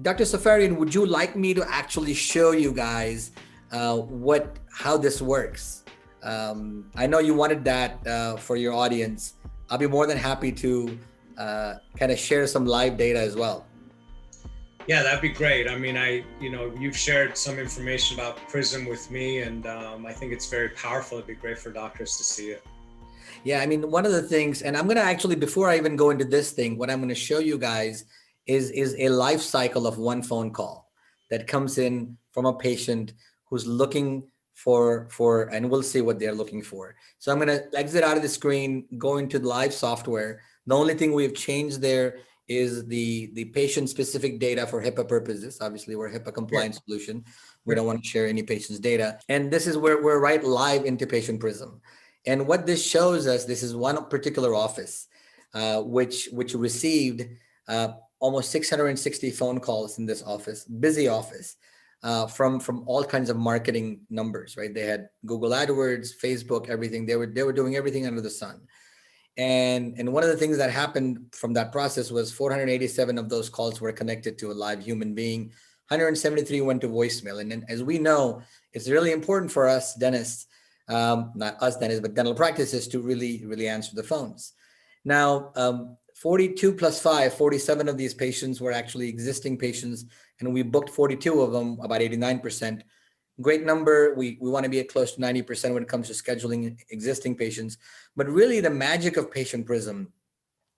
Dr. Safarian, would you like me to actually show you guys how this works? I know you wanted that for your audience. I'll be more than happy to kind of share some live data as well. Yeah, that'd be great. I mean, you've shared some information about Prism with me, and I think it's very powerful. It'd be great for doctors to see it. Yeah, I mean, one of the things, and I'm going to actually, before I even go into this thing, what I'm going to show you guys is a life cycle of one phone call that comes in from a patient who's looking and we'll see what they're looking for. So I'm going to exit out of the screen, go into the live software. The only thing we've changed there is the patient specific data for HIPAA purposes. Obviously, we're a HIPAA compliant solution. We don't want to share any patient's data. And this is where we're right live into Patient Prism. And what this shows us, this is one particular office, which received almost 660 phone calls in this office, busy office, from all kinds of marketing numbers, right? They had Google AdWords, Facebook, everything. They were doing everything under the sun. And one of the things that happened from that process was 487 of those calls were connected to a live human being. 173 went to voicemail. And then, as we know, it's really important for us dentists, not us dentists, but dental practices, to really answer the phones. Now, 42 plus 5, 47 of these patients were actually existing patients, and we booked 42 of them, about 89%. Great number. We want to be at close to 90% when it comes to scheduling existing patients. But really, the magic of Patient Prism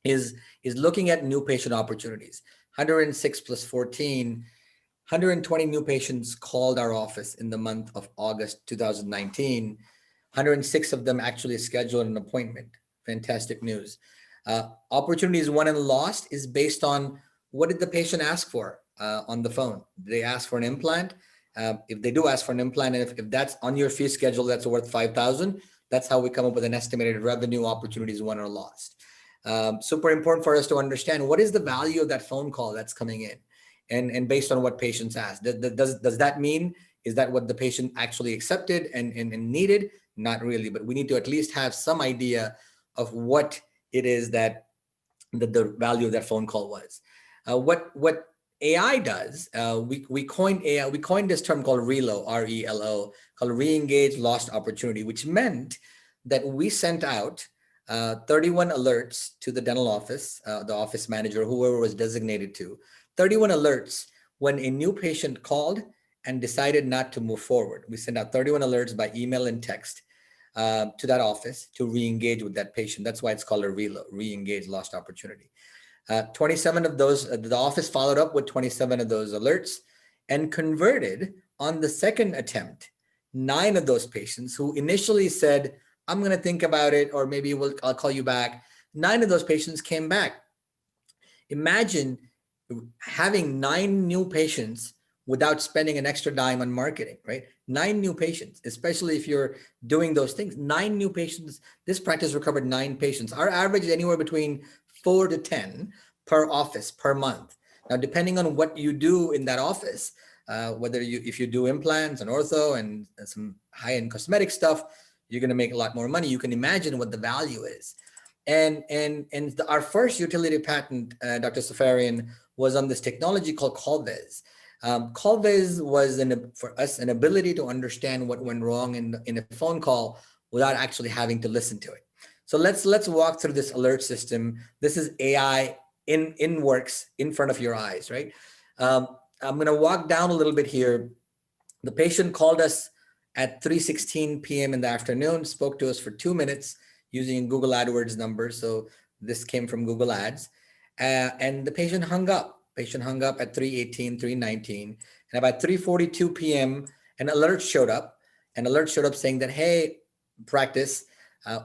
is looking at new patient opportunities. 106 plus 14, 120 new patients called our office in the month of August 2019. 106 of them actually scheduled an appointment. Fantastic news. Opportunities won and lost is based on what did the patient ask for on the phone. Did they ask for an implant? If they do ask for an implant, and if that's on your fee schedule, that's worth 5,000. That's how we come up with an estimated revenue opportunities won or lost. Super important for us to understand what is the value of that phone call that's coming in, and based on what patients ask. Does that mean, is that what the patient actually accepted and needed? Not really, but we need to at least have some idea of what it is that the value of that phone call was. What AI does, we coined AI. We coined this term called RELO, RELO, called re-engage lost opportunity, which meant that we sent out 31 alerts to the dental office, the office manager, whoever was designated to, 31 alerts when a new patient called and decided not to move forward. We sent out 31 alerts by email and text to that office to re-engage with that patient. That's why it's called a RELO, re-engage lost opportunity. 27 of those, the office followed up with 27 of those alerts and converted on the second attempt 9 of those patients who initially said, I'm going to think about it, or maybe I'll call you back. 9 of those patients came back. Imagine having 9 new patients without spending an extra dime on marketing, right? 9 new patients, especially if you're doing those things. 9 new patients. This practice recovered 9 patients. Our average is anywhere between 4 to 10 per office per month. Now, depending on what you do in that office, if you do implants and ortho and some high-end cosmetic stuff, you're going to make a lot more money. You can imagine what the value is. And our first utility patent, Dr. Safarian, was on this technology called CallViz. CallViz was for us an ability to understand what went wrong in a phone call without actually having to listen to it. So let's walk through this alert system. This is AI in works in front of your eyes, right? I'm going to walk down a little bit here. The patient called us at 3:16 p.m. in the afternoon, spoke to us for 2 minutes using Google AdWords numbers. So this came from Google Ads. And the patient hung up. Patient hung up at 3:18, 3:19. And about 3:42 p.m., an alert showed up. An alert showed up saying that, hey, practice,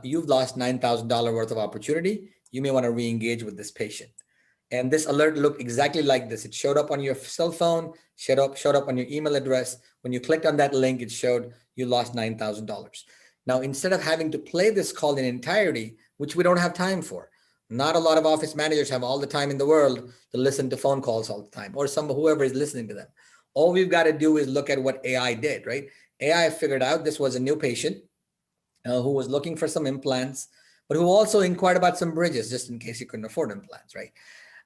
you've lost $9,000 worth of opportunity. You may want to re-engage with this patient. And this alert looked exactly like this. It showed up on your cell phone, showed up on your email address. When you clicked on that link, it showed you lost $9,000. Now, instead of having to play this call in entirety, which we don't have time for, not a lot of office managers have all the time in the world to listen to phone calls all the time, or whoever is listening to them. All we've got to do is look at what AI did, right? AI figured out this was a new patient who was looking for some implants, but who also inquired about some bridges, just in case he couldn't afford implants, right?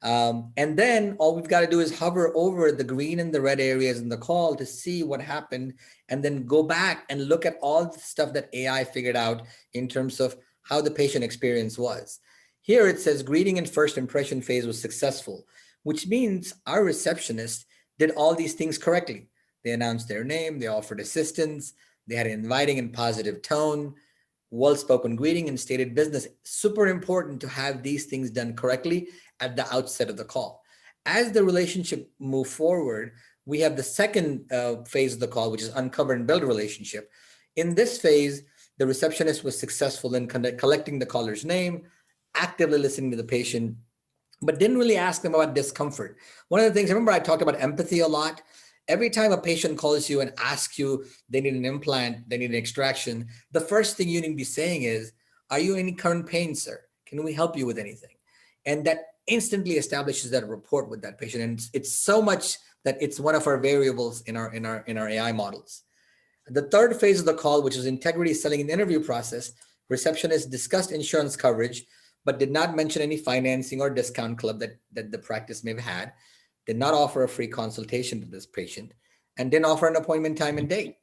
And then all we've got to do is hover over the green and the red areas in the call to see what happened, and then go back and look at all the stuff that AI figured out in terms of how the patient experience was. Here it says greeting and first impression phase was successful, which means our receptionist did all these things correctly. They announced their name, they offered assistance, they had an inviting and positive tone, well-spoken greeting, and stated business. Super important to have these things done correctly at the outset of the call. As the relationship moved forward, we have the second phase of the call, which is uncover and build a relationship. In this phase, the receptionist was successful in collecting the caller's name, actively listening to the patient, but didn't really ask them about discomfort. One of the things, remember I talked about empathy a lot. Every time a patient calls you and asks you they need an implant, they need an extraction, the first thing you need to be saying is, are you in any current pain, sir? Can we help you with anything? And that instantly establishes that rapport with that patient. And it's so much that it's one of our variables in our AI models. The third phase of the call, which is integrity selling and interview process, receptionist discussed insurance coverage, but did not mention any financing or discount club that the practice may have had, did not offer a free consultation to this patient, and didn't offer an appointment time and date.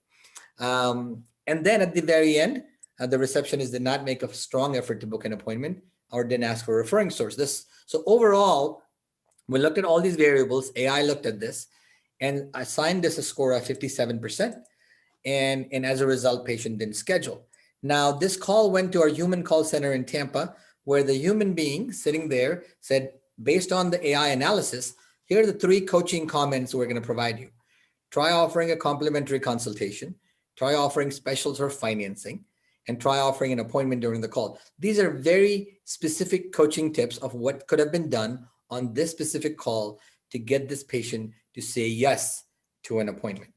And then at the very end, the receptionist did not make a strong effort to book an appointment or didn't ask for a referring source. So overall, we looked at all these variables. AI looked at this and assigned this a score of 57%. And as a result, patient didn't schedule. Now, this call went to our human call center in Tampa, where the human being sitting there said, based on the AI analysis, here are the 3 coaching comments we're going to provide you. Try offering a complimentary consultation, try offering specials or financing, and try offering an appointment during the call. These are very specific coaching tips of what could have been done on this specific call to get this patient to say yes to an appointment.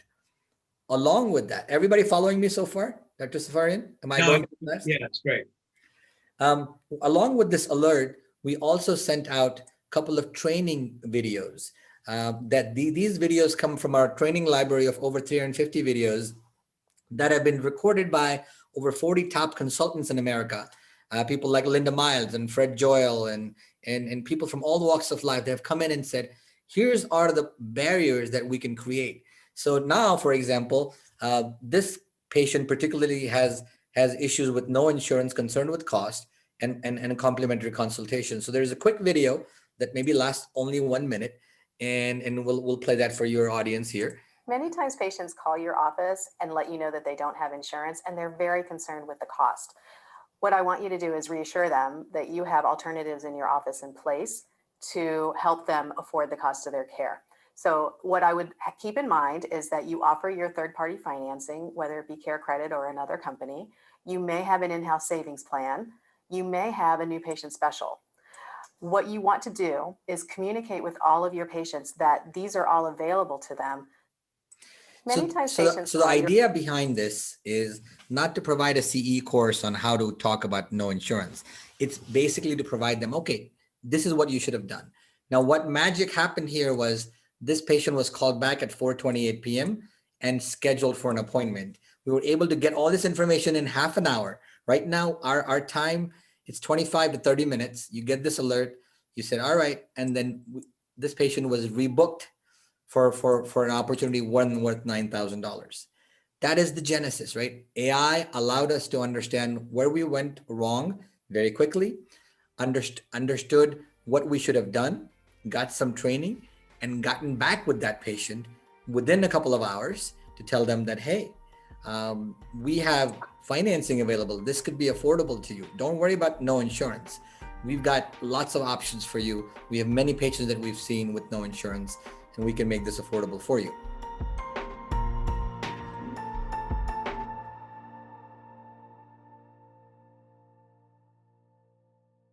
Along with that, everybody following me so far? Dr. Safarian, am I going too fast? Yeah, that's great. Along with this alert, we also sent out a couple of training videos. These videos come from our training library of over 350 videos that have been recorded by over 40 top consultants in America. People like Linda Miles and Fred Joyle and people from all walks of life. They have come in and said, here's are the barriers that we can create. So now, for example, this patient particularly has issues with no insurance, concerned with cost, and a complimentary consultation. So there's a quick video that maybe lasts only 1 minute, and we'll play that for your audience here. Many times patients call your office and let you know that they don't have insurance, and they're very concerned with the cost. What I want you to do is reassure them that you have alternatives in your office in place to help them afford the cost of their care. So what I would keep in mind is that you offer your third-party financing, whether it be Care Credit or another company. You may have an in-house savings plan. You may have a new patient special. What you want to do is communicate with all of your patients that these are all available to them. So the idea behind this is not to provide a CE course on how to talk about no insurance. It's basically to provide them, okay, this is what you should have done. Now, what magic happened here was this patient was called back at 4:28 p.m. and scheduled for an appointment. We were able to get all this information in half an hour. Right now, our time, it's 25 to 30 minutes. You get this alert. You said, all right. And then this patient was rebooked for an opportunity worth $9,000. That is the genesis, right? AI allowed us to understand where we went wrong very quickly, understood what we should have done, got some training, and gotten back with that patient within a couple of hours to tell them that, hey, we have financing available. This could be affordable to you. Don't worry about no insurance. We've got lots of options for you. We have many patients that we've seen with no insurance, and we can make this affordable for you.